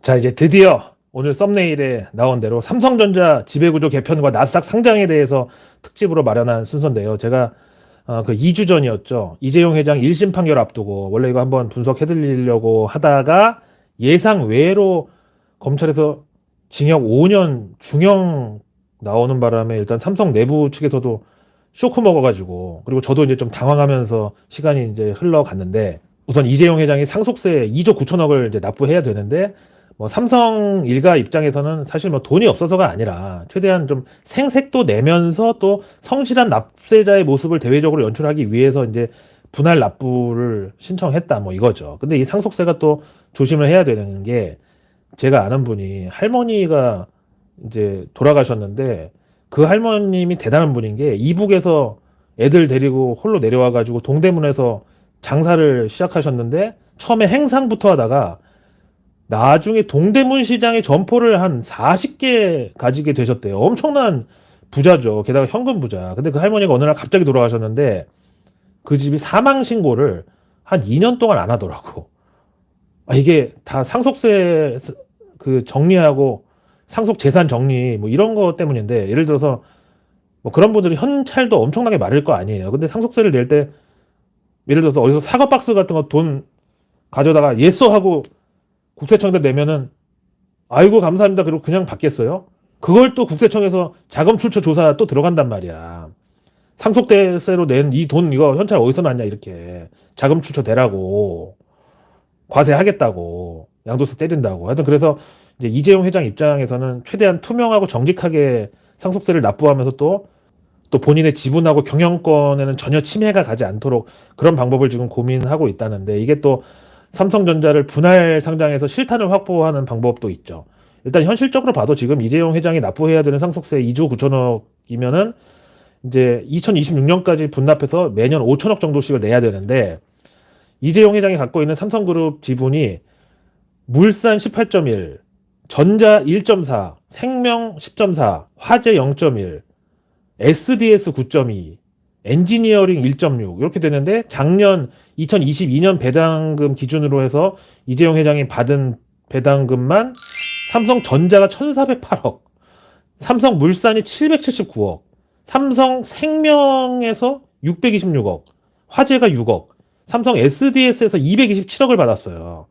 자, 이제 드디어 오늘 썸네일에 나온 대로 삼성전자 지배구조 개편과 나스닥 상장에 대해서 특집으로 마련한 순서인데요. 제가 그 2주 전이었죠. 이재용 회장 1심 판결 앞두고 원래 이거 한번 분석해드리려고 하다가 예상 외로 검찰에서 징역 5년 중형 나오는 바람에 일단 삼성 내부 측에서도 쇼크 먹어가지고, 그리고 저도 이제 좀 당황하면서 시간이 이제 흘러갔는데, 우선 이재용 회장이 상속세 2조 9천억을 이제 납부해야 되는데, 뭐 삼성 일가 입장에서는 사실 뭐 돈이 없어서가 아니라 최대한 좀 생색도 내면서 또 성실한 납세자의 모습을 대외적으로 연출하기 위해서 이제 분할 납부를 신청했다, 뭐 이거죠. 근데 이 상속세가 또 조심을 해야 되는 게, 제가 아는 분이 할머니가 이제 돌아가셨는데, 그 할머님이 대단한 분인 게 이북에서 애들 데리고 홀로 내려와 가지고 동대문에서 장사를 시작하셨는데, 처음에 행상부터 하다가 나중에 동대문 시장에 점포를 한 40개 가지게 되셨대요. 엄청난 부자죠. 게다가 현금 부자. 근데 그 할머니가 어느 날 갑자기 돌아가셨는데, 그 집이 사망 신고를 한 2년 동안 안 하더라고. 이게 다 상속세 그 정리하고 상속 재산 정리 뭐 이런 거 때문인데, 예를 들어서 뭐 그런 분들이 현찰도 엄청나게 많을 거 아니에요. 근데 상속세를 낼 때 예를 들어서 어디서 사과 박스 같은 거 돈 가져다가 예소 하고 국세청에다 내면은 아이고 감사합니다 그리고 그냥 받겠어요? 그걸 또 국세청에서 자금 출처 조사 또 들어간단 말이야. 상속세로 낸 이 돈 이거 현찰 어디서 났냐, 이렇게 자금 출처 대라고, 과세하겠다고, 양도세 때린다고. 하여튼 그래서 이제 이재용 회장 입장에서는 최대한 투명하고 정직하게 상속세를 납부하면서 또 본인의 지분하고 경영권에는 전혀 침해가 가지 않도록 그런 방법을 지금 고민하고 있다는데, 이게 또 삼성전자를 분할 상장해서 실탄을 확보하는 방법도 있죠. 일단 현실적으로 봐도 지금 이재용 회장이 납부해야 되는 상속세 2조 9천억이면은 이제 2026년까지 분납해서 매년 5천억 정도씩을 내야 되는데, 이재용 회장이 갖고 있는 삼성그룹 지분이 물산 18.1, 전자 1.4, 생명 10.4, 화재 0.1, SDS 9.2, 엔지니어링 1.6 이렇게 되는데, 작년 2022년 배당금 기준으로 해서 이재용 회장이 받은 배당금만 삼성전자가 1,408억, 삼성물산이 779억, 삼성생명에서 626억, 화재가 6억, 삼성 SDS에서 227억을 받았어요.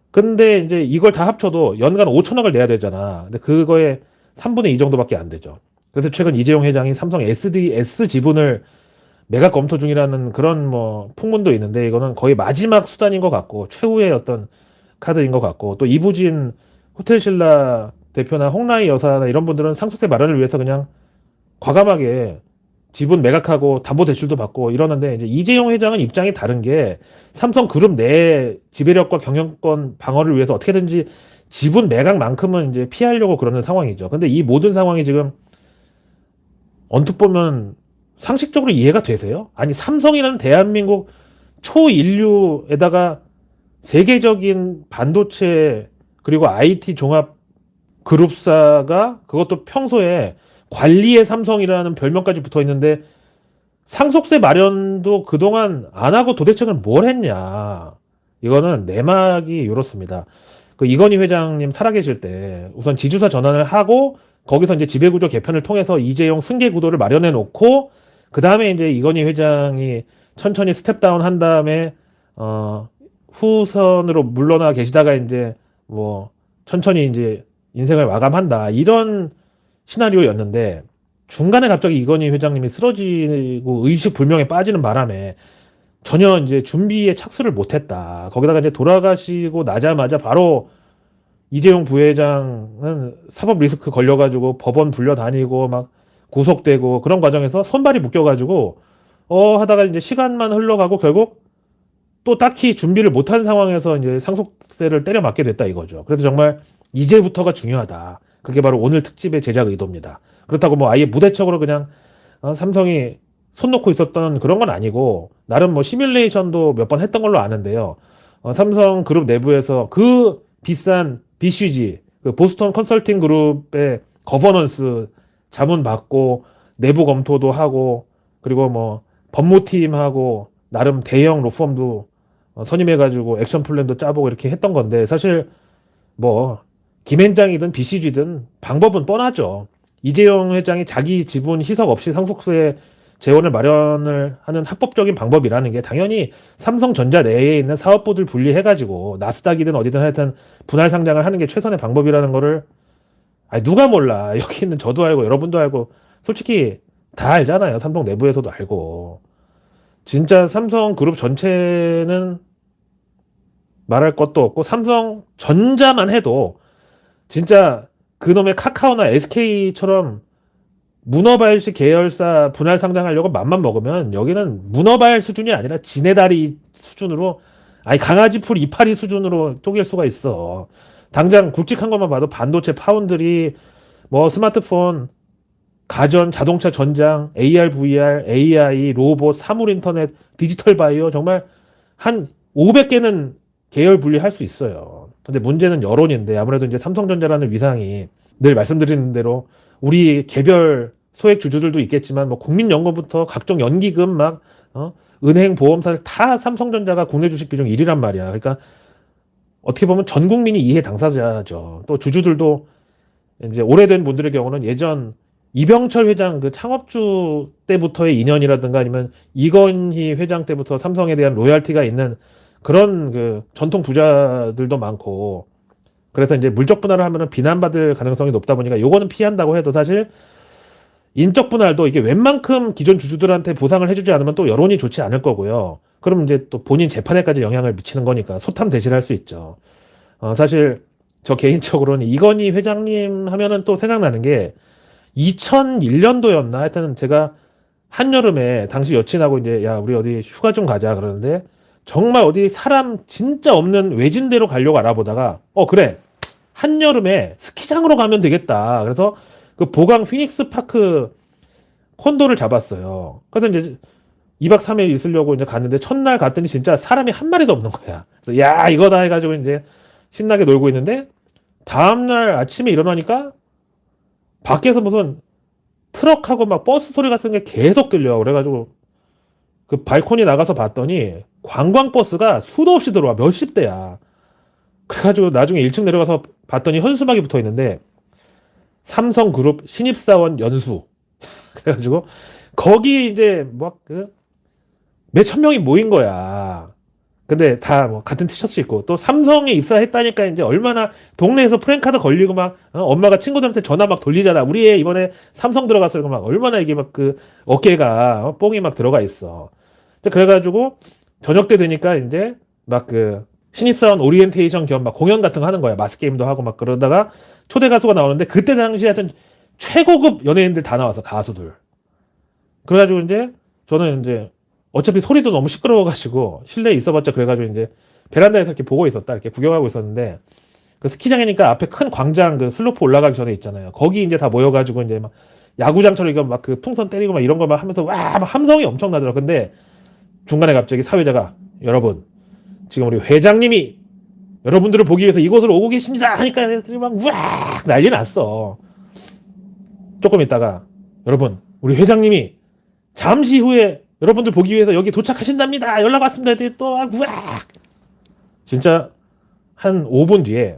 근데 이제 이걸 다 합쳐도 연간 5천억을 내야 되잖아. 근데 그거에 3분의 2 정도밖에 안 되죠. 그래서 최근 이재용 회장이 삼성 SDS 지분을 매각 검토 중이라는 그런 뭐 풍문도 있는데, 이거는 거의 마지막 수단인 것 같고 최후의 어떤 카드인 것 같고, 또 이부진 호텔신라 대표나 홍라희 여사나 이런 분들은 상속세 마련을 위해서 그냥 과감하게 지분 매각하고 담보대출도 받고 이러는데, 이제 이재용 회장은 입장이 다른 게, 삼성그룹 내 지배력과 경영권 방어를 위해서 어떻게든지 지분 매각만큼은 이제 피하려고 그러는 상황이죠. 근데 이 모든 상황이 지금 언뜻 보면 상식적으로 이해가 되세요? 아니, 삼성이라는 대한민국 초인류에다가 세계적인 반도체 그리고 IT 종합 그룹사가, 그것도 평소에 관리의 삼성이라는 별명까지 붙어 있는데, 상속세 마련도 그동안 안 하고 도대체는 뭘 했냐. 이거는 내막이 이렇습니다. 그 이건희 회장님 살아계실 때 우선 지주사 전환을 하고, 거기서 이제 지배구조 개편을 통해서 이재용 승계 구도를 마련해 놓고, 그 다음에 이제 이건희 회장이 천천히 스텝다운 한 다음에 후선으로 물러나 계시다가 이제 뭐 천천히 이제 인생을 마감한다, 이런 시나리오였는데, 중간에 갑자기 이건희 회장님이 쓰러지고 의식불명에 빠지는 바람에 전혀 이제 준비에 착수를 못했다. 거기다가 이제 돌아가시고 나자마자 바로 이재용 부회장은 사법 리스크 걸려가지고 법원 불려다니고 막 구속되고, 그런 과정에서 손발이 묶여가지고 하다가 이제 시간만 흘러가고 결국 또 딱히 준비를 못한 상황에서 이제 상속세를 때려 맞게 됐다, 이거죠. 그래서 정말 이제부터가 중요하다. 그게 바로 오늘 특집의 제작 의도입니다. 그렇다고 뭐 아예 무대책으로 그냥 삼성이 손 놓고 있었던 그런 건 아니고, 나름 뭐 시뮬레이션도 몇 번 했던 걸로 아는데요. 삼성 그룹 내부에서 그 비싼 BCG, 그 보스턴 컨설팅 그룹의 거버넌스 자문 받고 내부 검토도 하고, 그리고 뭐 법무팀하고 나름 대형 로펌도 선임해가지고 액션 플랜도 짜보고 이렇게 했던 건데, 사실 뭐 김앤장이든 BCG든 방법은 뻔하죠. 이재용 회장이 자기 지분 희석 없이 상속세 재원을 마련을 하는 합법적인 방법이라는 게 당연히 삼성전자 내에 있는 사업부들 분리해가지고 나스닥이든 어디든 하여튼 분할 상장을 하는 게 최선의 방법이라는 거를 아니 누가 몰라. 여기 있는 저도 알고 여러분도 알고 솔직히 다 알잖아요. 삼성 내부에서도 알고. 진짜 삼성그룹 전체는 말할 것도 없고 삼성전자만 해도 진짜 그놈의 카카오나 SK처럼 문어발식 계열사 분할 상장하려고 맘만 먹으면 여기는 문어발 수준이 아니라 지네다리 수준으로 아니 강아지 풀 이파리 수준으로 쪼갤 수가 있어. 당장 굵직한 것만 봐도 반도체 파운드리 뭐 스마트폰 가전 자동차 전장 AR VR AI 로봇 사물 인터넷 디지털 바이오 정말 한 500개는 계열 분리할 수 있어요. 근데 문제는 여론인데 아무래도 이제 삼성전자라는 위상이 늘 말씀드리는 대로 우리 개별 소액 주주들도 있겠지만 뭐 국민연금부터 각종 연기금 막 은행 보험사를 다 삼성전자가 국내 주식 비중 1위란 말이야. 그러니까 어떻게 보면 전 국민이 이해 당사자죠. 또 주주들도 이제 오래된 분들의 경우는 예전 이병철 회장 그 창업주 때부터의 인연이라든가 아니면 이건희 회장 때부터 삼성에 대한 로열티가 있는 그런 그 전통 부자들도 많고 그래서 이제 물적 분할을 하면은 비난받을 가능성이 높다 보니까 요거는 피한다고 해도 사실 인적 분할도 이게 웬만큼 기존 주주들한테 보상을 해주지 않으면 또 여론이 좋지 않을 거고요. 그럼 이제 또 본인 재판에까지 영향을 미치는 거니까 소탐 대신할 수 있죠. 사실 저 개인적으로는 이건희 회장님 하면은 또 생각나는 게 2001년도였나 하여튼 제가 한여름에 당시 여친하고 이제 야 우리 어디 휴가 좀 가자 그러는데 정말 어디 사람 진짜 없는 외진 데로 가려고 알아보다가 그래 한여름에 스키장으로 가면 되겠다. 그래서 그 보강 피닉스 파크 콘도를 잡았어요. 그래서 이제 2박 3일 있으려고 이제 갔는데 첫날 갔더니 진짜 사람이 한 마리도 없는 거야. 그래서 야 이거다 해가지고 이제 신나게 놀고 있는데 다음날 아침에 일어나니까 밖에서 무슨 트럭하고 막 버스 소리 같은 게 계속 들려. 그래가지고 그 발코니 나가서 봤더니 관광버스가 수도 없이 들어와. 몇십 대야. 그래가지고 나중에 1층 내려가서 봤더니 현수막이 붙어 있는데 삼성그룹 신입사원 연수. 그래가지고 거기 이제 뭐 몇천 명이 모인 거야. 근데 다 뭐 같은 티셔츠 입고 또 삼성에 입사했다니까 이제 얼마나 동네에서 프랜카드 걸리고 막 엄마가 친구들한테 전화 막 돌리잖아. 우리 애 이번에 삼성 들어갔어. 막 얼마나 이게 막 그 어깨가 뽕이 막 들어가 있어. 그래가지고 저녁 때 되니까 이제 막 그 신입사원 오리엔테이션 겸 막 공연 같은 거 하는 거야. 마스 게임도 하고 막 그러다가 초대 가수가 나오는데 그때 당시에 하여튼 최고급 연예인들 다 나와서 가수들. 그래가지고 이제 저는 이제 어차피 소리도 너무 시끄러워가지고 실내에 있어봤자 그래가지고 이제 베란다에서 이렇게 보고 있었다. 이렇게 구경하고 있었는데 그 스키장이니까 앞에 큰 광장 그 슬로프 올라가기 전에 있잖아요. 거기 이제 다 모여가지고 이제 막 야구장처럼 이거 막 그 풍선 때리고 막 이런 거 막 하면서 와 막 함성이 엄청나더라고. 근데 중간에 갑자기 사회자가 여러분 지금 우리 회장님이 여러분들을 보기 위해서 이곳으로 오고 계십니다 하니까 애들이 막 우악 난리 났어. 조금 있다가 여러분 우리 회장님이 잠시 후에 여러분들 보기 위해서 여기 도착하신답니다. 연락 왔습니다. 했더니 또 막 우악 진짜 한 5분 뒤에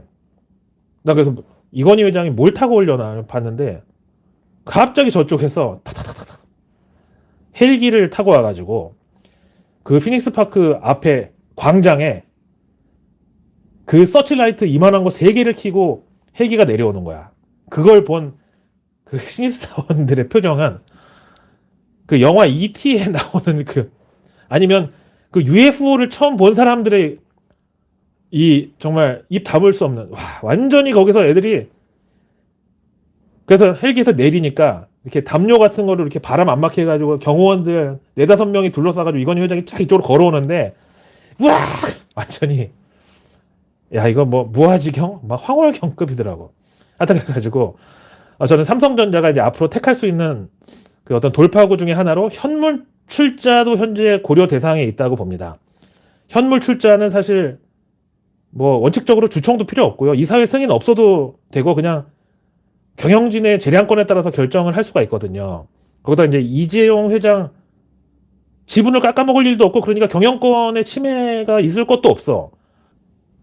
나 그래서 이건희 회장이 뭘 타고 오려나 봤는데 갑자기 저쪽에서 타타타타 헬기를 타고 와가지고 그 피닉스 파크 앞에 광장에 그 서치라이트 이만한 거 3개를 켜고 헬기가 내려오는 거야. 그걸 본 그 신입사원들의 표정은 그 영화 E.T.에 나오는 그 아니면 그 UFO를 처음 본 사람들의 이 정말 입 다물 수 없는 와 완전히 거기서 애들이 그래서 헬기에서 내리니까 이렇게 담요 같은 거를 이렇게 바람 안 막혀 가지고 경호원들 4-5명이 둘러싸가지고 이건희 회장이 쫙 이쪽으로 걸어오는데 와 완전히 야 이거 뭐 무아지경 막 황홀경급이더라고. 하여튼 그래가지고 저는 삼성전자가 이제 앞으로 택할 수 있는 그 어떤 돌파구 중에 하나로 현물 출자도 현재 고려 대상에 있다고 봅니다. 현물 출자는 사실 뭐 원칙적으로 주총도 필요 없고요. 이사회 승인 없어도 되고 그냥 경영진의 재량권에 따라서 결정을 할 수가 있거든요. 거기다 이제 이재용 회장 지분을 깎아먹을 일도 없고 그러니까 경영권의 침해가 있을 것도 없어.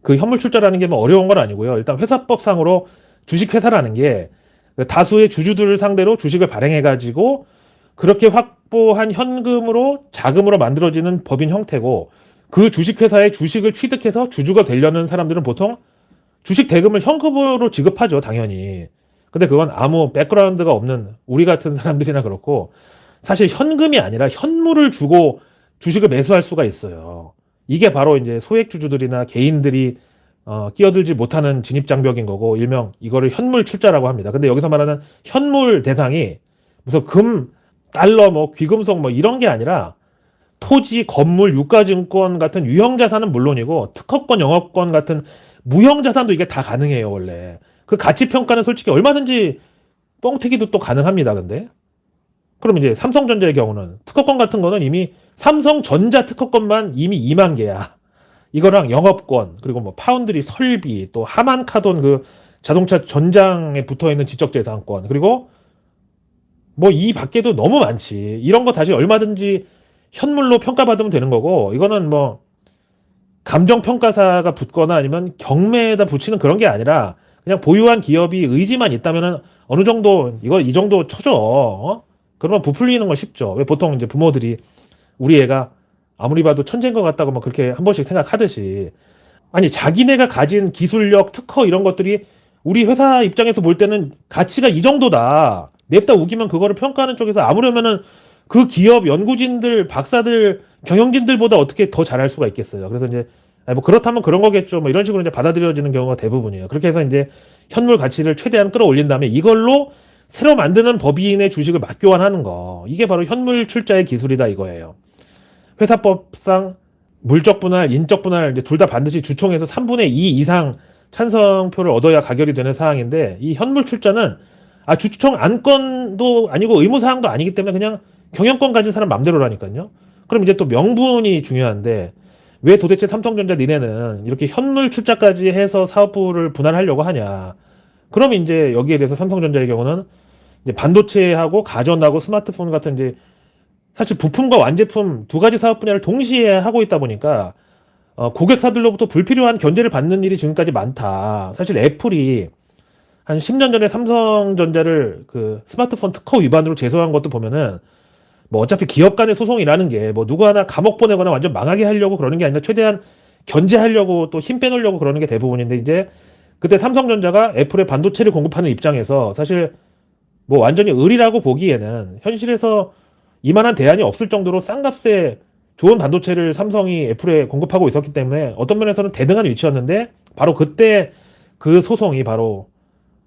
그 현물 출자라는 게 뭐 어려운 건 아니고요. 일단 회사법상으로 주식회사라는 게 다수의 주주들을 상대로 주식을 발행해가지고 그렇게 확보한 현금으로 자금으로 만들어지는 법인 형태고, 그 주식회사의 주식을 취득해서 주주가 되려는 사람들은 보통 주식 대금을 현금으로 지급하죠, 당연히. 근데 그건 아무 백그라운드가 없는 우리 같은 사람들이나 그렇고, 사실 현금이 아니라 현물을 주고 주식을 매수할 수가 있어요. 이게 바로 이제 소액 주주들이나 개인들이 끼어들지 못하는 진입장벽인 거고, 일명 이거를 현물 출자라고 합니다. 근데 여기서 말하는 현물 대상이 무슨 금, 달러, 뭐 귀금속 뭐 이런 게 아니라 토지, 건물, 유가증권 같은 유형자산은 물론이고 특허권, 영업권 같은 무형자산도 이게 다 가능해요, 원래. 그 가치평가는 솔직히 얼마든지 뻥튀기도 또 가능합니다, 근데. 그럼 이제 삼성전자의 경우는 특허권 같은 거는 이미 삼성전자 특허권만 이미 2만 개야. 이거랑 영업권, 그리고 뭐 파운드리 설비, 또 하만카돈 그 자동차 전장에 붙어 있는 지적재산권, 그리고 뭐 이 밖에도 너무 많지. 이런 거 다시 얼마든지 현물로 평가받으면 되는 거고, 이거는 뭐 감정평가사가 붙거나 아니면 경매에다 붙이는 그런 게 아니라 그냥 보유한 기업이 의지만 있다면은 어느 정도 이거 이 정도 쳐줘. 그러면 부풀리는 건 쉽죠. 왜 보통 이제 부모들이 우리 애가 아무리 봐도 천재인 것 같다고 막 그렇게 한 번씩 생각하듯이, 아니 자기네가 가진 기술력, 특허 이런 것들이 우리 회사 입장에서 볼 때는 가치가 이 정도다. 냅다 우기면 그거를 평가하는 쪽에서 아무려면은 그 기업 연구진들, 박사들, 경영진들보다 어떻게 더 잘할 수가 있겠어요. 그래서 이제 아니 뭐 그렇다면 그런 거겠죠. 뭐 이런 식으로 이제 받아들여지는 경우가 대부분이에요. 그렇게 해서 이제 현물 가치를 최대한 끌어올린 다음에 이걸로 새로 만드는 법인의 주식을 맞교환하는 거. 이게 바로 현물 출자의 기술이다 이거예요. 회사법상 물적 분할, 인적 분할 이제 둘 다 반드시 주총에서 3분의 2 이상 찬성표를 얻어야 가결이 되는 사항인데, 이 현물 출자는 주총 안건도 아니고 의무사항도 아니기 때문에 그냥 경영권 가진 사람 맘대로라니까요. 그럼 이제 또 명분이 중요한데, 왜 도대체 삼성전자 니네는 이렇게 현물 출자까지 해서 사업부를 분할하려고 하냐. 그럼 이제 여기에 대해서 삼성전자의 경우는 이제 반도체하고 가전하고 스마트폰 같은 이제 사실 부품과 완제품 두 가지 사업 분야를 동시에 하고 있다 보니까 고객사들로부터 불필요한 견제를 받는 일이 지금까지 많다. 사실 애플이 한 10년 전에 삼성전자를 그 스마트폰 특허 위반으로 제소한 것도 보면은 뭐 어차피 기업 간의 소송이라는 게 뭐 누구 하나 감옥 보내거나 완전 망하게 하려고 그러는 게 아니라 최대한 견제하려고 또 힘 빼놓으려고 그러는 게 대부분인데, 이제 그때 삼성전자가 애플의 반도체를 공급하는 입장에서 사실 뭐 완전히 을이라고 보기에는 현실에서 이만한 대안이 없을 정도로 싼 값에 좋은 반도체를 삼성이 애플에 공급하고 있었기 때문에 어떤 면에서는 대등한 위치였는데, 바로 그때 그 소송이 바로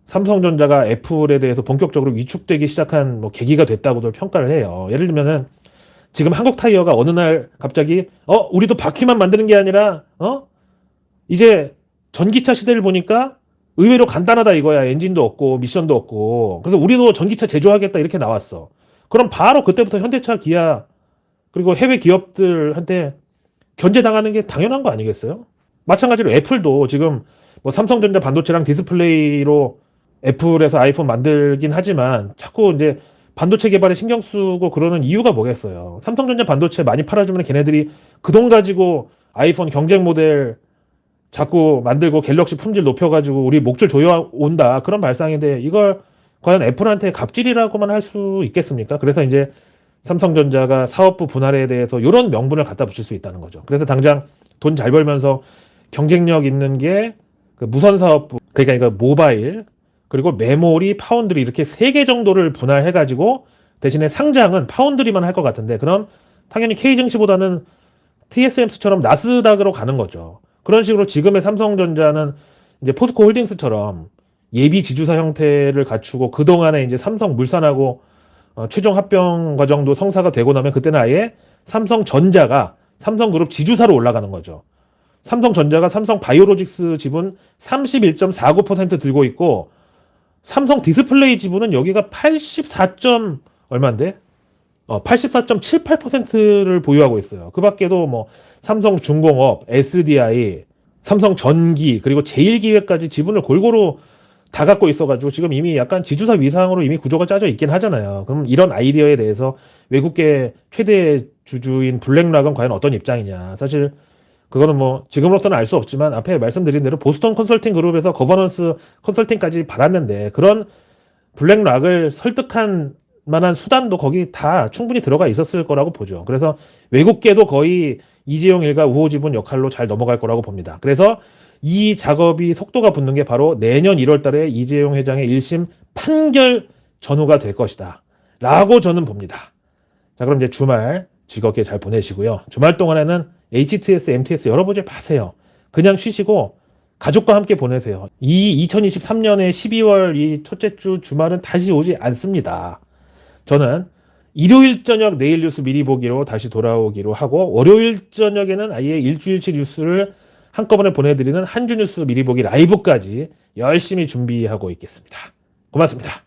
삼성전자가 애플에 대해서 본격적으로 위축되기 시작한 뭐 계기가 됐다고도 평가를 해요. 예를 들면은 지금 한국타이어가 어느 날 갑자기 우리도 바퀴만 만드는 게 아니라 이제 전기차 시대를 보니까 의외로 간단하다 이거야. 엔진도 없고 미션도 없고. 그래서 우리도 전기차 제조하겠다 이렇게 나왔어. 그럼 바로 그때부터 현대차, 기아 그리고 해외 기업들한테 견제당하는 게 당연한 거 아니겠어요? 마찬가지로 애플도 지금 뭐 삼성전자 반도체랑 디스플레이로 애플에서 아이폰 만들긴 하지만 자꾸 이제 반도체 개발에 신경 쓰고 그러는 이유가 뭐겠어요? 삼성전자 반도체 많이 팔아주면 걔네들이 그 돈 가지고 아이폰 경쟁 모델 자꾸 만들고 갤럭시 품질 높여가지고 우리 목줄 조여온다. 그런 발상인데 이걸 과연 애플한테 갑질이라고만 할 수 있겠습니까? 그래서 이제 삼성전자가 사업부 분할에 대해서 이런 명분을 갖다 붙일 수 있다는 거죠. 그래서 당장 돈 잘 벌면서 경쟁력 있는 게 그 무선 사업부, 그러니까 모바일, 그리고 메모리, 파운드리 이렇게 3개 정도를 분할해가지고 대신에 상장은 파운드리만 할 것 같은데, 그럼 당연히 K증시보다는 TSMC처럼 나스닥으로 가는 거죠. 그런 식으로 지금의 삼성전자는 이제 포스코 홀딩스처럼 예비 지주사 형태를 갖추고 그동안에 이제 삼성물산하고 최종 합병 과정도 성사가 되고 나면 그때는 아예 삼성전자가 삼성그룹 지주사로 올라가는 거죠. 삼성전자가 삼성바이오로직스 지분 31.49% 들고 있고, 삼성 디스플레이 지분은 여기가 84. 얼마인데? 84.78%를 보유하고 있어요. 그 밖에도 뭐 삼성중공업, SDI, 삼성전기, 그리고 제일기획까지 지분을 골고루 다 갖고 있어가지고 지금 이미 약간 지주사 위상으로 이미 구조가 짜져 있긴 하잖아요. 그럼 이런 아이디어에 대해서 외국계 최대 주주인 블랙락은 과연 어떤 입장이냐. 사실 그거는 뭐 지금으로서는 알 수 없지만 앞에 말씀드린 대로 보스턴 컨설팅 그룹에서 거버넌스 컨설팅까지 받았는데 그런 블랙락을 설득한 만한 수단도 거기 다 충분히 들어가 있었을 거라고 보죠. 그래서 외국계도 거의 이재용 일가 우호지분 역할로 잘 넘어갈 거라고 봅니다. 그래서 이 작업이 속도가 붙는 게 바로 내년 1월 달에 이재용 회장의 1심 판결 전후가 될 것이다. 라고 저는 봅니다. 자, 그럼 이제 주말 즐겁게 잘 보내시고요. 주말 동안에는 HTS, MTS 열어보지 마세요. 그냥 쉬시고 가족과 함께 보내세요. 이 2023년의 12월 이 첫째 주 주말은 다시 오지 않습니다. 저는 일요일 저녁 내일 뉴스 미리 보기로 다시 돌아오기로 하고 월요일 저녁에는 아예 일주일치 뉴스를 한꺼번에 보내드리는 한 주 뉴스 미리 보기 라이브까지 열심히 준비하고 있겠습니다. 고맙습니다.